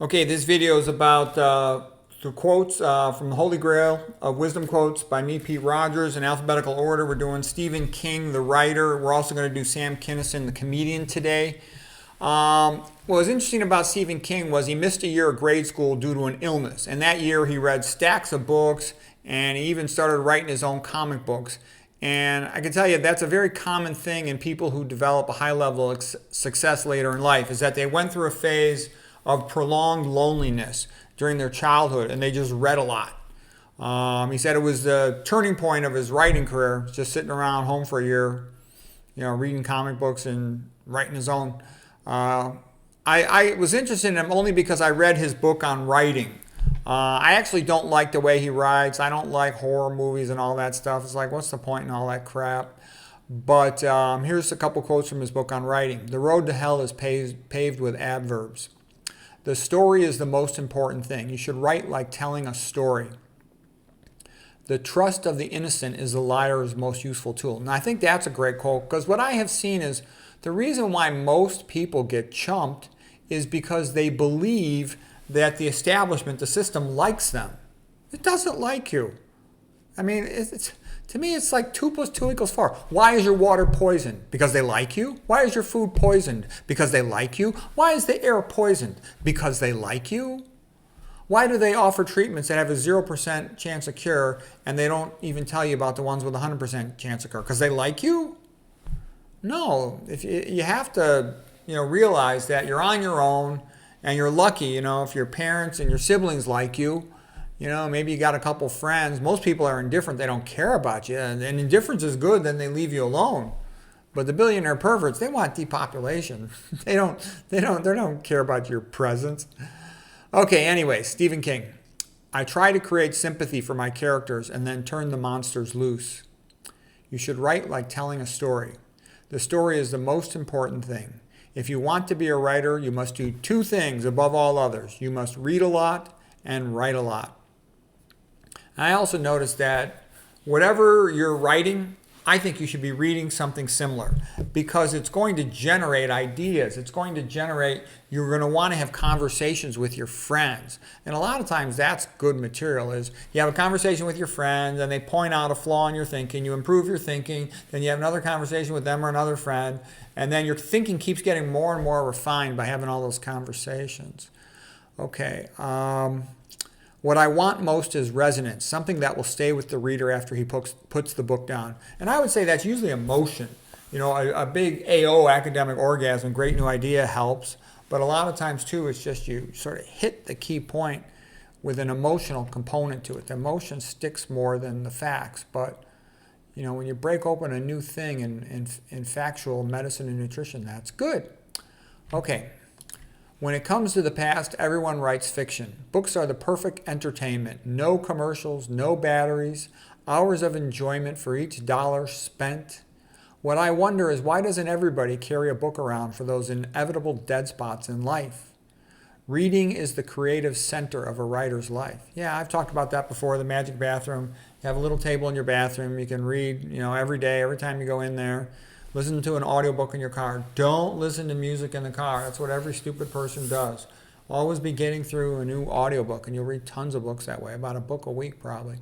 Okay, this video is about the quotes from the Holy Grail of Wisdom Quotes by me, Pete Rogers, in alphabetical order. We're doing Stephen King, the writer. We're also going to do Sam Kinison, the comedian, today. What was interesting about Stephen King was he missed a year of grade school due to an illness. And that year he read stacks of books and he even started writing his own comic books. And I can tell you that's a very common thing in people who develop a high level of success later in life, is that they went through a phase of prolonged loneliness during their childhood and they just read a lot. He said it was the turning point of his writing career, just sitting around home for a year, reading comic books and writing his own. I was interested in him only because I read his book on writing. I actually don't like the way he writes. I don't like horror movies and all that stuff. It's like, what's the point in all that crap? But here's a couple quotes from his book on writing. The road to hell is paved with adverbs. The story is the most important thing. You should write like telling a story. The trust of the innocent is the liar's most useful tool. And I think that's a great quote, because what I have seen is the reason why most people get chumped is because they believe that the establishment, the system, likes them. It doesn't like you. I mean, to me, it's like 2 + 2 = 4. Why is your water poisoned? Because they like you? Why is your food poisoned? Because they like you? Why is the air poisoned? Because they like you? Why do they offer treatments that have a 0% chance of cure and they don't even tell you about the ones with a 100% chance of cure? Because they like you? No. If you have to, realize that you're on your own and you're lucky, if your parents and your siblings like you. Maybe you got a couple friends. Most people are indifferent. They don't care about you. And indifference is good, then they leave you alone. But the billionaire perverts, they want depopulation. They don't care about your presence. Okay, anyway, Stephen King. I try to create sympathy for my characters and then turn the monsters loose. You should write like telling a story. The story is the most important thing. If you want to be a writer, you must do 2 things above all others. You must read a lot and write a lot. I also noticed that whatever you're writing, I think you should be reading something similar, because it's going to generate ideas. It's going to generate, you're going to want to have conversations with your friends. And a lot of times that's good material, is you have a conversation with your friends and they point out a flaw in your thinking, you improve your thinking, then you have another conversation with them or another friend, and then your thinking keeps getting more and more refined by having all those conversations. Okay. What I want most is resonance, something that will stay with the reader after he puts the book down. And I would say that's usually emotion. A big AO, academic orgasm, great new idea, helps. But a lot of times, too, it's just you sort of hit the key point with an emotional component to it. The emotion sticks more than the facts. But, when you break open a new thing in factual medicine and nutrition, that's good. Okay. When it comes to the past, everyone writes fiction. Books are the perfect entertainment. No commercials, no batteries, hours of enjoyment for each dollar spent. What I wonder is, why doesn't everybody carry a book around for those inevitable dead spots in life? Reading is the creative center of a writer's life. Yeah, I've talked about that before, the magic bathroom. You have a little table in your bathroom. You can read, every day, every time you go in there. Listen to an audiobook in your car. Don't listen to music in the car. That's what every stupid person does. Always be getting through a new audiobook, and you'll read tons of books that way, about a book a week probably.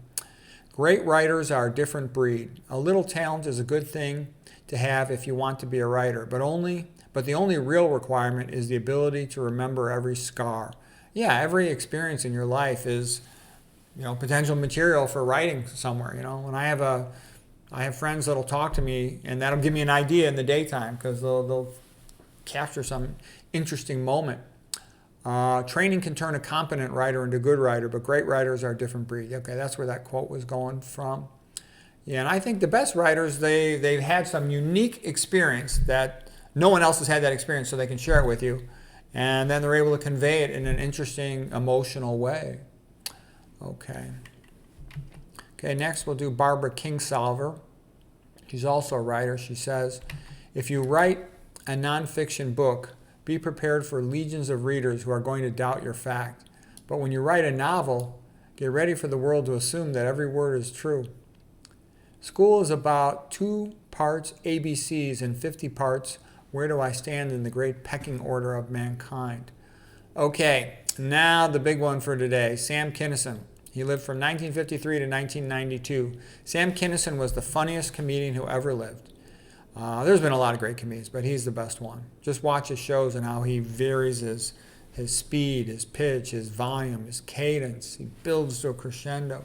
Great writers are a different breed. A little talent is a good thing to have if you want to be a writer, but the only real requirement is the ability to remember every scar. Yeah, every experience in your life is, potential material for writing somewhere. When I have friends that'll talk to me, and that'll give me an idea in the daytime, because they'll capture some interesting moment. Training can turn a competent writer into a good writer, but great writers are a different breed. Okay, that's where that quote was going from. Yeah, and I think the best writers, they've had some unique experience that no one else has had that experience, so they can share it with you. And then they're able to convey it in an interesting, emotional way. Okay. Okay, next we'll do Barbara Kingsolver. She's also a writer. She says, if you write a nonfiction book, be prepared for legions of readers who are going to doubt your fact. But when you write a novel, get ready for the world to assume that every word is true. School is about 2 parts ABCs and 50 parts where do I stand in the great pecking order of mankind. Okay, Now the big one for today, Sam Kinison. He lived from 1953 to 1992. Sam Kinison was the funniest comedian who ever lived. There's been a lot of great comedians, but he's the best one. Just watch his shows and how he varies his speed, his pitch, his volume, his cadence. He builds to a crescendo.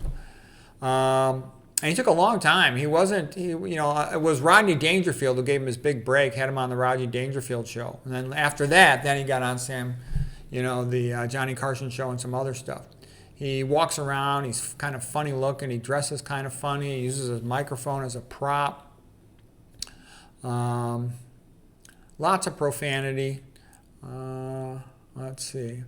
And he took a long time. It was Rodney Dangerfield who gave him his big break, had him on the Rodney Dangerfield show. And then after that, then he got on the Johnny Carson show and some other stuff. He walks around, he's kind of funny looking, he dresses kind of funny, he uses his microphone as a prop. Lots of profanity. Let's see.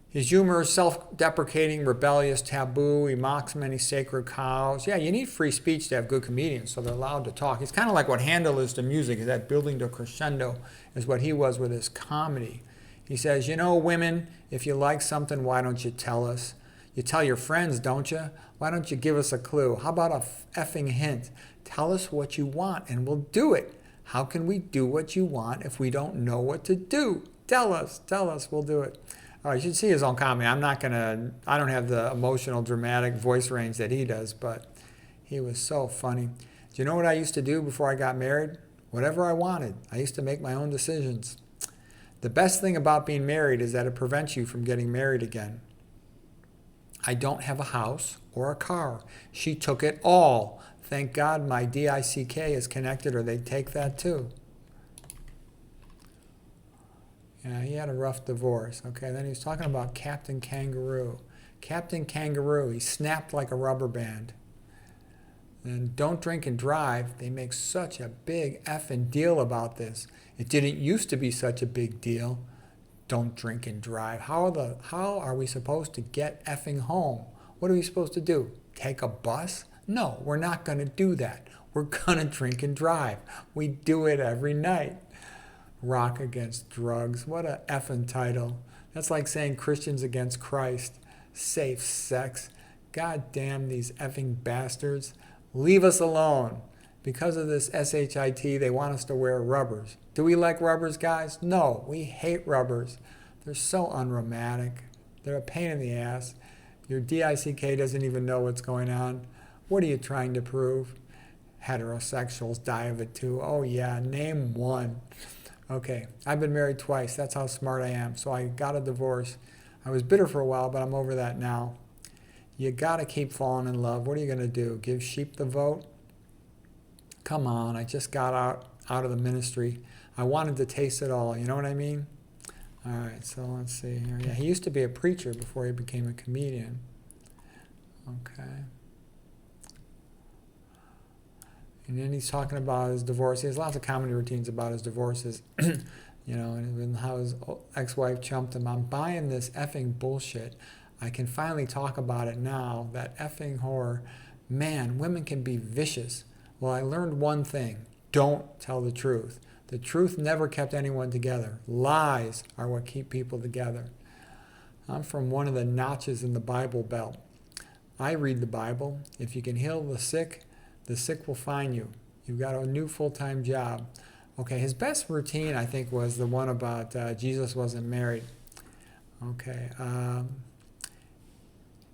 His humor is self-deprecating, rebellious, taboo. He mocks many sacred cows. Yeah, you need free speech to have good comedians, so they're allowed to talk. He's kind of like what Handel is to music, is that building to crescendo is what he was with his comedy. He says, women, if you like something, why don't you tell us? You tell your friends, don't you? Why don't you give us a clue? How about a effing hint? Tell us what you want and we'll do it. How can we do what you want if we don't know what to do? Tell us, we'll do it. You should see his own comedy. I don't have the emotional, dramatic voice range that he does, but he was so funny. Do you know what I used to do before I got married? Whatever I wanted. I used to make my own decisions. The best thing about being married is that it prevents you from getting married again. I don't have a house or a car. She took it all. Thank God my DICK is connected, or they'd take that too. Yeah, he had a rough divorce. Okay, then he was talking about Captain Kangaroo. Captain Kangaroo, he snapped like a rubber band. And don't drink and drive. They make such a big effing deal about this. It didn't used to be such a big deal. Don't drink and drive. How are we supposed to get effing home? What are we supposed to do? Take a bus? No, we're not going to do that. We're going to drink and drive. We do it every night. Rock against drugs. What a effing title. That's like saying Christians against Christ. Safe sex. God damn these effing bastards. Leave us alone. Because of this SHIT, they want us to wear rubbers. Do we like rubbers, guys? No, we hate rubbers. They're so unromantic. They're a pain in the ass. Your DICK doesn't even know what's going on. What are you trying to prove? Heterosexuals die of it too. Oh yeah, name one. Okay, I've been married twice. That's how smart I am. So I got a divorce. I was bitter for a while, but I'm over that now. You gotta keep falling in love. What are you gonna do? Give sheep the vote? Come on, I just got out of the ministry. I wanted to taste it all. You know what I mean? All right, so let's see here. Yeah, he used to be a preacher before he became a comedian. Okay. And then he's talking about his divorce. He has lots of comedy routines about his divorces. And how his ex-wife chumped him. I'm buying this effing bullshit. I can finally talk about it now. That effing horror. Man, women can be vicious. Well, I learned one thing. Don't tell the truth. The truth never kept anyone together. Lies are what keep people together. I'm from one of the notches in the Bible Belt. I read the Bible. If you can heal the sick will find you. You've got a new full-time job. Okay, his best routine, I think, was the one about Jesus wasn't married. Okay,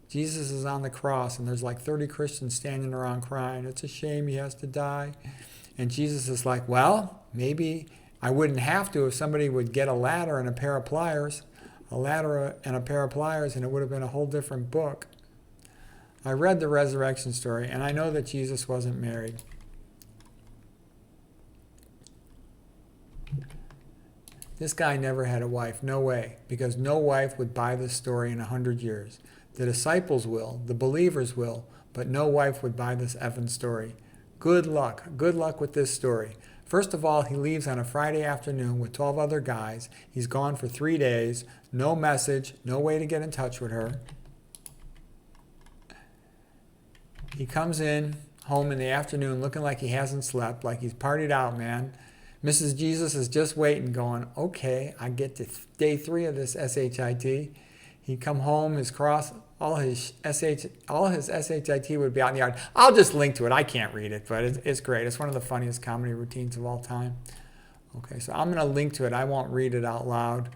Jesus is on the cross, and there's like 30 Christians standing around crying. It's a shame he has to die. And Jesus is like, well, maybe I wouldn't have to if somebody would get a ladder and a pair of pliers. A ladder and a pair of pliers, and it would have been a whole different book. I read the resurrection story, and I know that Jesus wasn't married. This guy never had a wife. No way. Because no wife would buy this story in 100 years. The disciples will. The believers will. But no wife would buy this effing story. Good luck. Good luck with this story. First of all, he leaves on a Friday afternoon with 12 other guys. He's gone for 3 days. No message. No way to get in touch with her. He comes in home in the afternoon looking like he hasn't slept, like he's partied out, man. Mrs. Jesus is just waiting, going, okay, I get to day 3 of this SHIT. He'd come home, his cross, all his SHIT would be out in the yard. I'll just link to it. I can't read it, but it's great. It's one of the funniest comedy routines of all time. Okay, so I'm going to link to it. I won't read it out loud.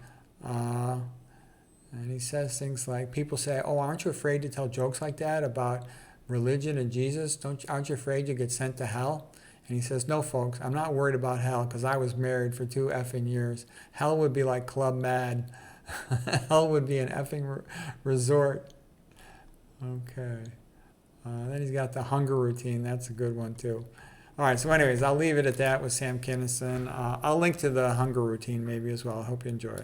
says things like, people say, oh, aren't you afraid to tell jokes like that about religion and Jesus? Aren't you afraid you get sent to hell? And he says, no, folks, I'm not worried about hell because I was married for 2 effing years. Hell would be like Club Med. Hell would be an effing resort. Okay. Then he's got the hunger routine. That's a good one, too. All right, so anyways, I'll leave it at that with Sam Kinison. I'll link to the hunger routine maybe as well. I hope you enjoy it.